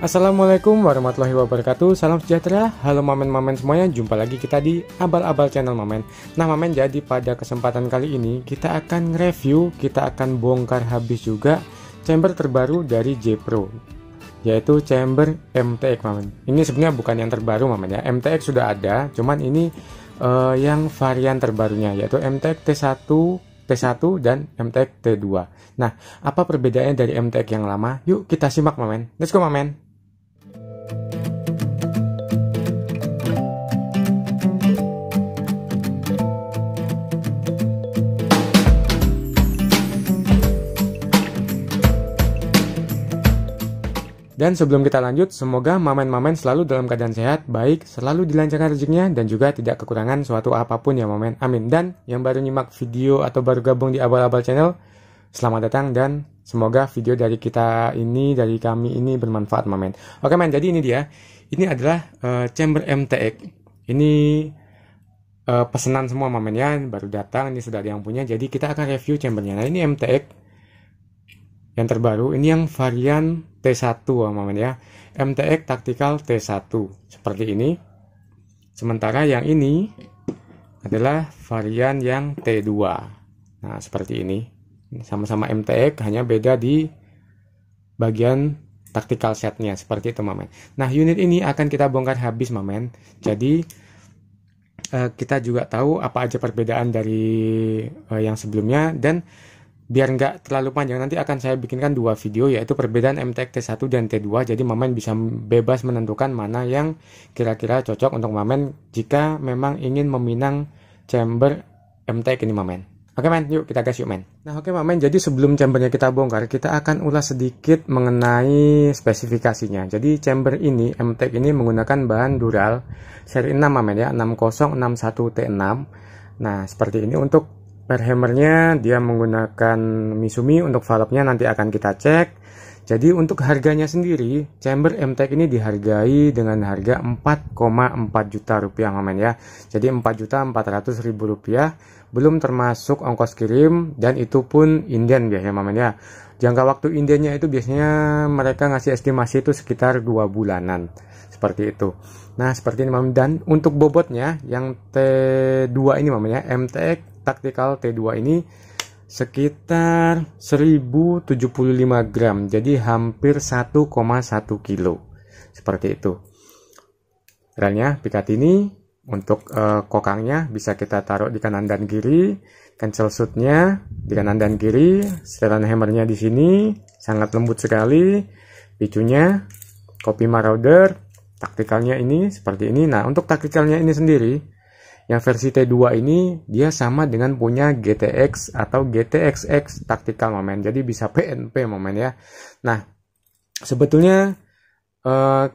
Assalamualaikum warahmatullahi wabarakatuh. Salam sejahtera. Halo mamen-mamen semuanya. Jumpa lagi kita di Abal-Abal Channel Mamen. Nah mamen, jadi pada kesempatan kali ini kita akan review, kita akan bongkar habis juga chamber terbaru dari J-Pro, yaitu chamber MTX mamen. Ini sebenarnya bukan yang terbaru mamen ya. MTX sudah ada, cuman ini yang varian terbarunya, yaitu MTX T1 dan MTX T2. Nah, apa perbedaannya dari MTX yang lama? Yuk kita simak mamen. Let's go mamen. Dan sebelum kita lanjut, semoga mamen-mamen selalu dalam keadaan sehat, baik, selalu dilancarkan rezekinya, dan juga tidak kekurangan suatu apapun ya mamen. Amin. Dan yang baru nyimak video atau baru gabung di Abal-Abal Channel, selamat datang dan semoga video dari kita ini, dari kami ini bermanfaat mamen. Oke mamen, jadi ini dia. Ini adalah chamber MTX. Ini pesanan semua mamen ya, baru datang, ini sudah ada yang punya. Jadi kita akan review chambernya. Nah ini MTX yang terbaru, ini yang varian T1 mamen ya, MTX Tactical T1 seperti ini. Sementara yang ini adalah varian yang T2. Nah seperti ini, sama-sama MTX, hanya beda di bagian tactical setnya, seperti itu mamen. Nah unit ini akan kita bongkar habis mamen. Jadi kita juga tahu apa aja perbedaan dari yang sebelumnya, dan biar nggak terlalu panjang, nanti akan saya bikinkan dua video, yaitu perbedaan MTX T1 dan T2. Jadi mamen bisa bebas menentukan mana yang kira-kira cocok untuk mamen jika memang ingin meminang chamber MTX ini mamen. Oke men, yuk kita gas yuk men. Nah oke mamen, jadi sebelum chambernya kita bongkar, kita akan ulas sedikit mengenai spesifikasinya. Jadi chamber ini, MTX ini menggunakan bahan dural seri 6 mamen ya, 6061 T6. Nah seperti ini. Untuk per hammernya dia menggunakan Misumi, untuk valve-nya nanti akan kita cek. Jadi untuk harganya sendiri, chamber MTX ini dihargai dengan harga 4,4 juta rupiah mamen ya. Jadi 4.400.000 rupiah, belum termasuk ongkos kirim, dan itu pun inden biasanya mamen ya. Jangka waktu indennya itu biasanya mereka ngasih estimasi itu sekitar 2 bulanan. Seperti itu. Nah seperti ini mamen. Dan untuk bobotnya yang T2 ini mamen ya, MTX Tactical T2 ini sekitar 1075 gram, jadi hampir 1,1 kilo. Seperti itu. Relnya Picatinny. Untuk kokangnya bisa kita taruh di kanan dan kiri, cancel shootnya di kanan dan kiri, setelan hammernya di sini sangat lembut sekali, picunya Copy Marauder, taktikalnya ini seperti ini. Nah untuk taktikalnya ini sendiri, yang versi T2 ini dia sama dengan punya GTX atau GTXX Tactical mamen, jadi bisa PNP mamen ya. Nah sebetulnya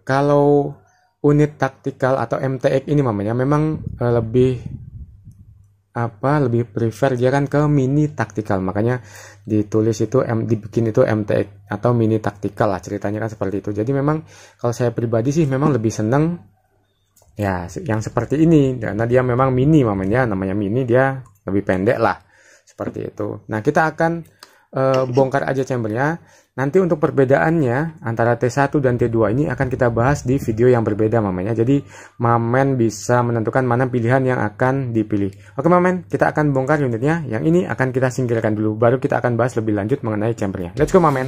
kalau unit tactical atau MTX ini mamen ya, memang lebih prefer dia kan ke mini tactical, makanya ditulis itu dibikin itu MTX atau mini tactical lah, ceritanya kan seperti itu. Jadi memang kalau saya pribadi sih memang lebih seneng ya yang seperti ini, karena dia memang mini mamen ya, namanya mini, dia lebih pendek lah, seperti itu. Nah kita akan bongkar aja chambernya. Nanti untuk perbedaannya antara T1 dan T2 ini akan kita bahas di video yang berbeda mamen ya. Jadi mamen bisa menentukan mana pilihan yang akan dipilih. Oke mamen, kita akan bongkar unitnya. Yang ini akan kita singkirkan dulu, baru kita akan bahas lebih lanjut mengenai chambernya. Let's go mamen.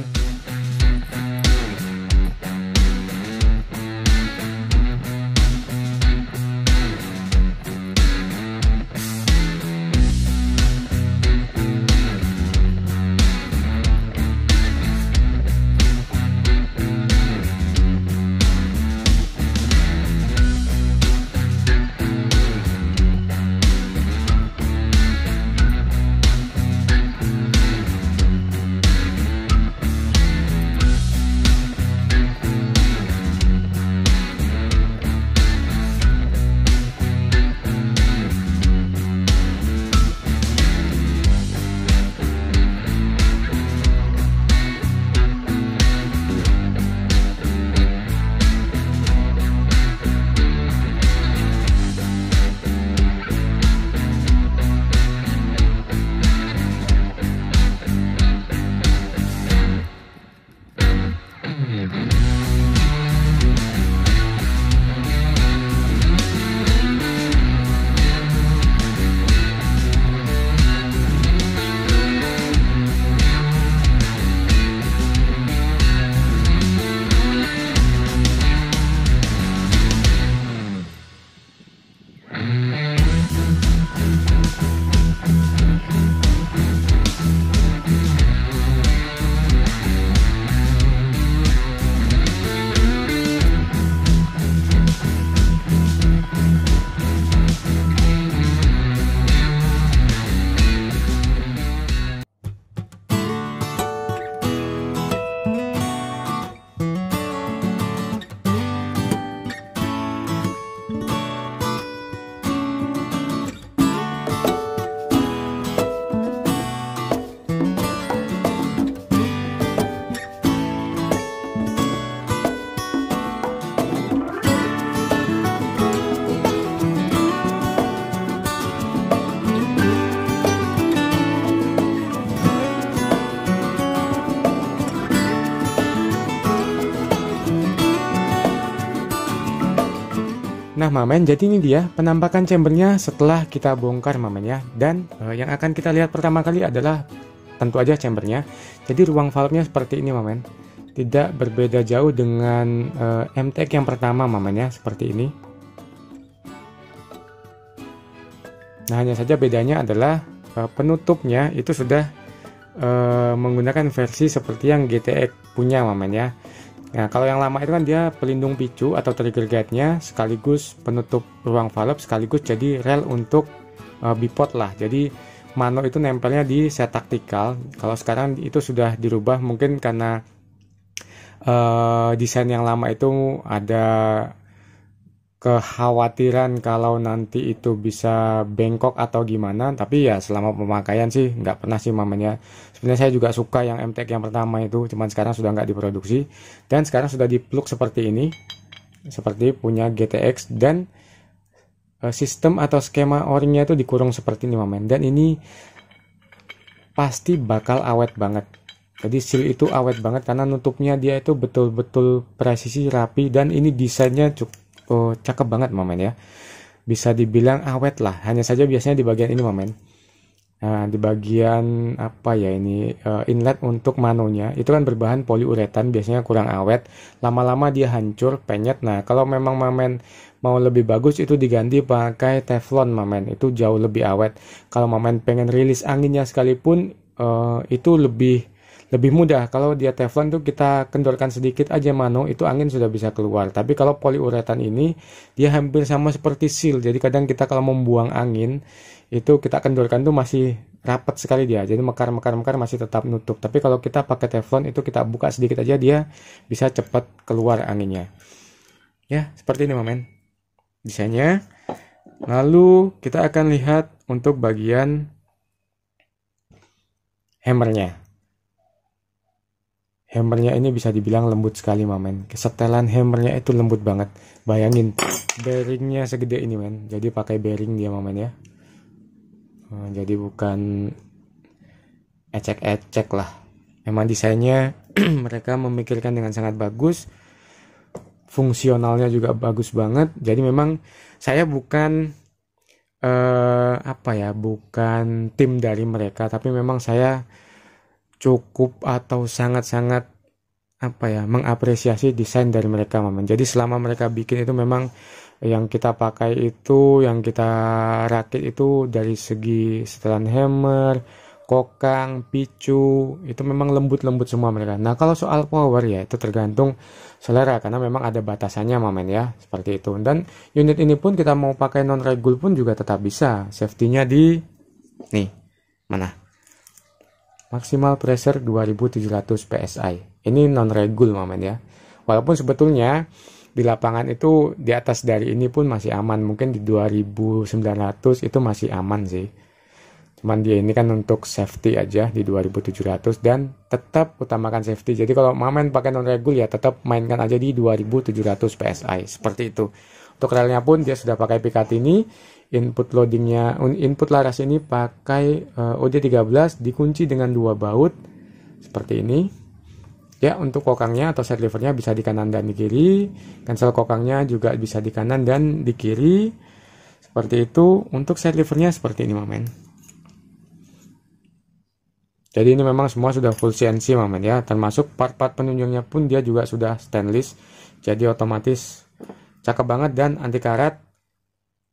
Nah Mamen, jadi ini dia penampakan chambernya setelah kita bongkar Mamen ya. Dan yang akan kita lihat pertama kali adalah tentu aja chambernya. Jadi ruang valve-nya seperti ini Mamen. Tidak berbeda jauh dengan MTX yang pertama Mamen ya, seperti ini. Nah hanya saja bedanya adalah penutupnya itu sudah menggunakan versi seperti yang GTX punya Mamen ya. Nah kalau yang lama itu kan dia pelindung picu atau trigger guide-nya sekaligus penutup ruang valve sekaligus jadi rel untuk bipod lah. Jadi mano itu nempelnya di set taktikal. Kalau sekarang itu sudah dirubah mungkin karena desain yang lama itu ada kekhawatiran kalau nanti itu bisa bengkok atau gimana, tapi ya selama pemakaian sih nggak pernah sih mamanya. Sebenarnya saya juga suka yang MTX yang pertama itu, cuman sekarang sudah nggak diproduksi dan sekarang sudah diplug seperti ini, seperti punya GTX, dan sistem atau skema o-ringnya itu dikurung seperti ini mamen, dan ini pasti bakal awet banget. Jadi seal itu awet banget karena nutupnya dia itu betul-betul presisi, rapi, dan ini desainnya cukup cakep banget momen ya, bisa dibilang awet lah. Hanya saja biasanya di bagian ini momen, nah di bagian apa ya ini, inlet untuk manonya itu kan berbahan poliuretan, biasanya kurang awet, lama-lama dia hancur, penyet. Nah kalau memang momen mau lebih bagus itu diganti pakai teflon momen, itu jauh lebih awet. Kalau momen pengen rilis anginnya sekalipun itu lebih mudah. Kalau dia teflon tuh kita kendorkan sedikit aja mano, itu angin sudah bisa keluar. Tapi kalau poliuretan ini dia hampir sama seperti seal. Jadi kadang kita kalau membuang angin itu kita kendorkan tuh masih rapat sekali dia. Jadi mekar masih tetap nutup. Tapi kalau kita pakai teflon itu kita buka sedikit aja dia bisa cepat keluar anginnya. Ya, seperti ini momen desainnya. Lalu kita akan lihat untuk bagian hammernya. Hammernya ini bisa dibilang lembut sekali mamen. Setelan hammernya itu lembut banget. Bayangin bearingnya segede ini men. Jadi pakai bearing dia mamen ya. Jadi bukan ecek-ecek lah. Memang desainnya mereka memikirkan dengan sangat bagus. Fungsionalnya juga bagus banget. Jadi memang saya bukan bukan tim dari mereka, tapi memang saya cukup atau sangat-sangat mengapresiasi desain dari mereka momen. Jadi selama mereka bikin itu memang yang kita pakai itu, yang kita rakit itu dari segi setelan hammer, kokang, picu itu memang lembut-lembut semua mereka. Nah kalau soal power ya itu tergantung selera karena memang ada batasannya momen ya, seperti itu. Dan unit ini pun kita mau pakai non regul pun juga tetap bisa. Safety-nya di nih mana? Maksimal pressure 2700 PSI. Ini non regul momen ya. Walaupun sebetulnya di lapangan itu di atas dari ini pun masih aman. Mungkin di 2900 itu masih aman sih. Cuman dia ini kan untuk safety aja di 2700 dan tetap utamakan safety. Jadi kalau momen pakai non regul ya tetap mainkan aja di 2700 PSI. Seperti itu. Untuk relnya pun dia sudah pakai Picatinny. Input loadingnya, input laras ini pakai OD13 dikunci dengan 2 baut seperti ini ya. Untuk kokangnya atau set levernya bisa di kanan dan di kiri, cancel kokangnya juga bisa di kanan dan di kiri seperti itu. Untuk set levernya seperti ini momen. Jadi ini memang semua sudah full CNC momen ya, termasuk part-part penunjangnya pun dia juga sudah stainless, jadi otomatis cakep banget dan anti karat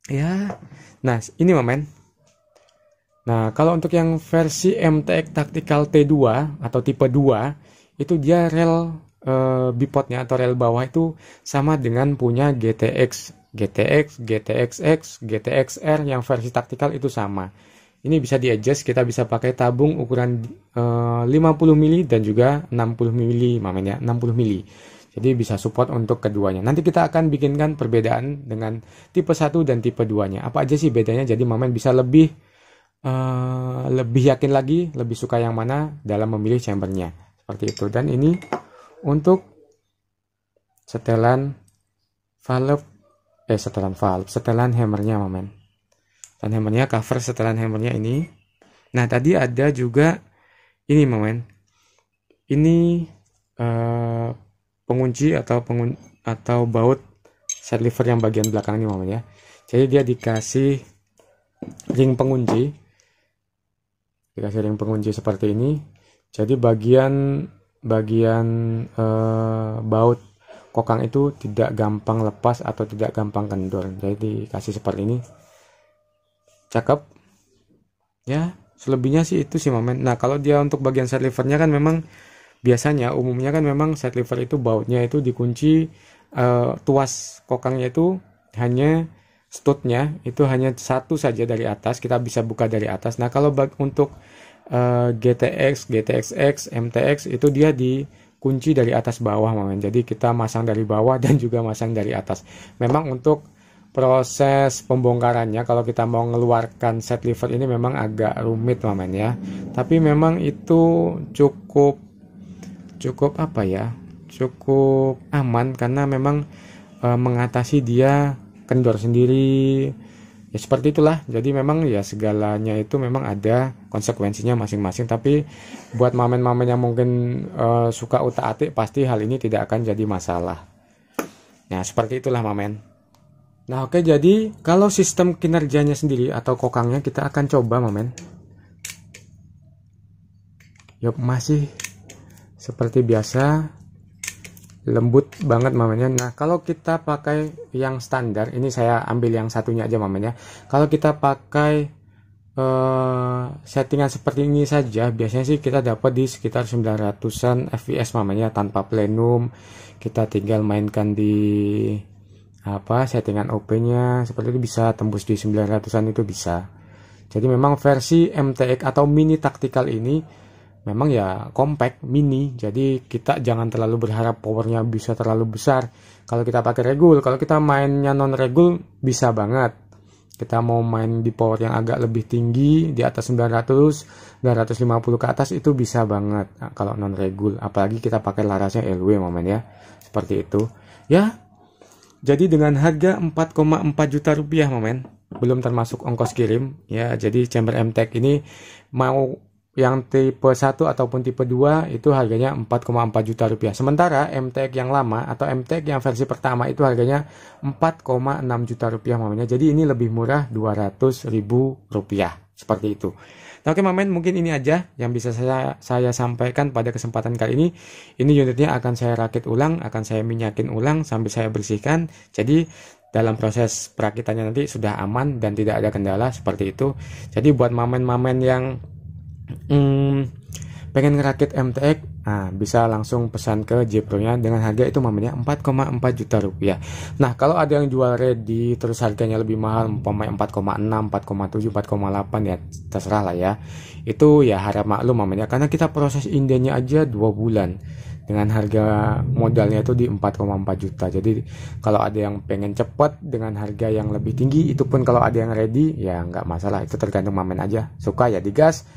ya. Nah ini momen. Nah kalau untuk yang versi MTX Tactical T2 atau tipe 2 itu dia rel bipodnya atau rel bawah itu sama dengan punya GTX, GTXX, GTXR yang versi taktikal itu sama. Ini bisa di adjust, kita bisa pakai tabung ukuran 50 mili dan juga 60 mili momen ya, 60 mili. Jadi bisa support untuk keduanya. Nanti kita akan bikinkan perbedaan dengan tipe 1 dan tipe 2-nya. Apa aja sih bedanya? Jadi momen bisa lebih yakin lagi, lebih suka yang mana dalam memilih chambernya. Seperti itu. Dan ini untuk setelan hammernya momen. Dan hammernya, cover setelan hammernya ini. Nah tadi ada juga ini momen. Ini pengunci atau baut set lever yang bagian belakang ini momen ya. Jadi dia dikasih ring pengunci. Dikasih ring pengunci seperti ini. Jadi bagian baut kokang itu tidak gampang lepas atau tidak gampang kendor. Jadi dikasih seperti ini. Cakep. Ya, selebihnya sih itu sih momen. Nah, kalau dia untuk bagian set levernya kan memang biasanya umumnya kan memang set lever itu bautnya itu dikunci, tuas kokangnya itu hanya stutnya itu hanya satu saja dari atas, kita bisa buka dari atas. Nah, kalau untuk GTX, GTXX, MTX itu dia dikunci dari atas bawah momen. Jadi kita masang dari bawah dan juga masang dari atas. Memang untuk proses pembongkarannya kalau kita mau mengeluarkan set lever ini memang agak rumit momen ya. Tapi memang itu cukup apa ya, cukup aman karena memang mengatasi dia kendor sendiri ya, seperti itulah. Jadi memang ya segalanya itu memang ada konsekuensinya masing-masing, tapi buat mamen-mamen yang mungkin suka utak-atik pasti hal ini tidak akan jadi masalah. Nah, seperti itulah mamen. Nah, oke, jadi kalau sistem kinerjanya sendiri atau kokangnya kita akan coba mamen. Yuk, masih seperti biasa lembut banget mamanya. Nah, kalau kita pakai yang standar, ini saya ambil yang satunya aja mamanya. Kalau kita pakai settingan seperti ini saja, biasanya sih kita dapat di sekitar 900-an fps mamanya tanpa plenum. Kita tinggal mainkan di settingan OP-nya seperti itu bisa tembus di 900-an itu bisa. Jadi memang versi MTX atau mini tactical ini memang ya compact mini, jadi kita jangan terlalu berharap powernya bisa terlalu besar. Kalau kita pakai regul, kalau kita mainnya non regul bisa banget. Kita mau main di power yang agak lebih tinggi di atas 900, 950 ke atas itu bisa banget. Nah, kalau non regul, apalagi kita pakai larasnya LW momen ya, seperti itu. Ya, jadi dengan harga 4,4 juta rupiah momen, belum termasuk ongkos kirim ya. Jadi chamber MTX ini mau yang tipe 1 ataupun tipe 2 itu harganya 4,4 juta rupiah. Sementara MTX yang lama atau MTX yang versi pertama itu harganya 4,6 juta rupiah mamanya. Jadi ini lebih murah 200.000 rupiah. Seperti itu. Nah, oke mamen, mungkin ini aja yang bisa saya sampaikan pada kesempatan kali ini. Ini unitnya akan saya rakit ulang, akan saya minyakin ulang sampai saya bersihkan. Jadi dalam proses perakitannya nanti sudah aman dan tidak ada kendala seperti itu. Jadi buat mamen-mamen yang pengen ngerakit MTX, nah bisa langsung pesan ke J-Pro-nya dengan harga itu mamanya 4,4 juta rupiah. Nah, kalau ada yang jual ready terus harganya lebih mahal, umpamanya 4,6, 4,7, 4,8 ya terserah lah ya. Itu ya harap maklum mamanya, karena kita proses indenya aja 2 bulan dengan harga modalnya itu di 4,4 juta. Jadi kalau ada yang pengen cepet dengan harga yang lebih tinggi, itu pun kalau ada yang ready ya nggak masalah, itu tergantung mamen aja. Suka ya digas,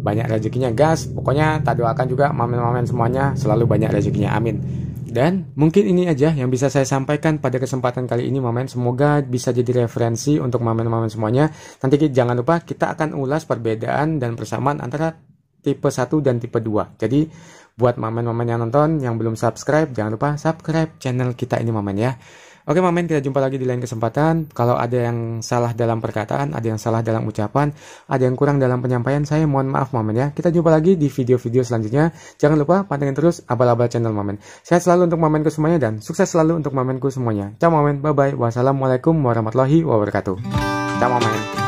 banyak rezekinya gas. Pokoknya tak doakan juga mamen-mamen semuanya selalu banyak rezekinya, amin. Dan mungkin ini aja yang bisa saya sampaikan pada kesempatan kali ini mamen. Semoga bisa jadi referensi untuk mamen-mamen semuanya. Nanti jangan lupa kita akan ulas perbedaan dan persamaan antara tipe 1 dan tipe 2. Jadi buat mamen-mamen yang nonton yang belum subscribe, jangan lupa subscribe channel kita ini mamen ya. Oke mamen, kita jumpa lagi di lain kesempatan. Kalau ada yang salah dalam perkataan, ada yang salah dalam ucapan, ada yang kurang dalam penyampaian, saya mohon maaf mamen ya. Kita jumpa lagi di video-video selanjutnya. Jangan lupa pantengin terus abal-abal channel mamen. Sehat selalu untuk mamenku semuanya dan sukses selalu untuk mamenku semuanya. Ciao mamen, bye-bye. Wassalamualaikum warahmatullahi wabarakatuh. Ciao mamen.